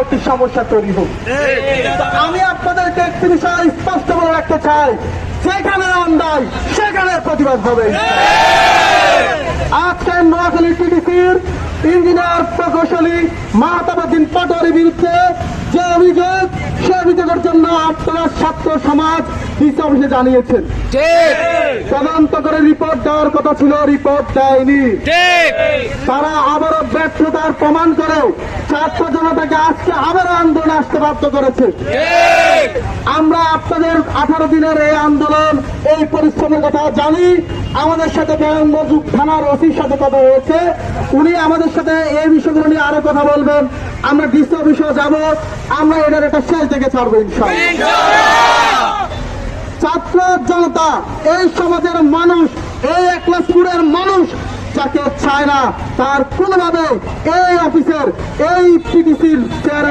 একটি সমস্যা তৈরি হোক। আমি আপনাদেরকে একটি বিষয় স্পষ্ট বলে রাখতে চাই, যেখানে অন্যায় সেখানে প্রতিবাদ হবে। আজকে নোয়াখালী টিডিসির ইঞ্জিনিয়ার প্রকৌশলী মাহতাবুদ্দিন পাটোয়ারির বিরুদ্ধে যে অভিযোগ, সে অভিযোগের জন্য আপনারা ছাত্র সমাজ ডিসি অফিসে জানিয়েছেন। তদন্ত করে রিপোর্ট দেওয়ার কথা ছিল, রিপোর্ট দেয়নি। তারা আবারও ব্যর্থতার প্রমাণ করে ছাত্র জনতাকে আজকে আবারও আন্দোলনে আসতে বাধ্য করেছে। আমরা আপনাদের 18 দিনের এই আন্দোলন, এই পরিশ্রমের কথা জানি। আমাদের সাথে মজুব থানার ওসির সাথে কথা হয়েছে, উনি আমাদের সাথে এই বিষয়গুলো নিয়ে আরো কথা বলবেন। আমরা ডিসি অফিসে যাব, আমরা এটার একটা শেষ থেকে ছাড়বো ইনশাআল্লাহ। ছাত্র জনতা, এই সমাজের মানুষ, এই একলাসপুরের মানুষ যাকে চায় না, তার কোনোভাবে এই অফিসের, এই টিডিসির চেয়ারে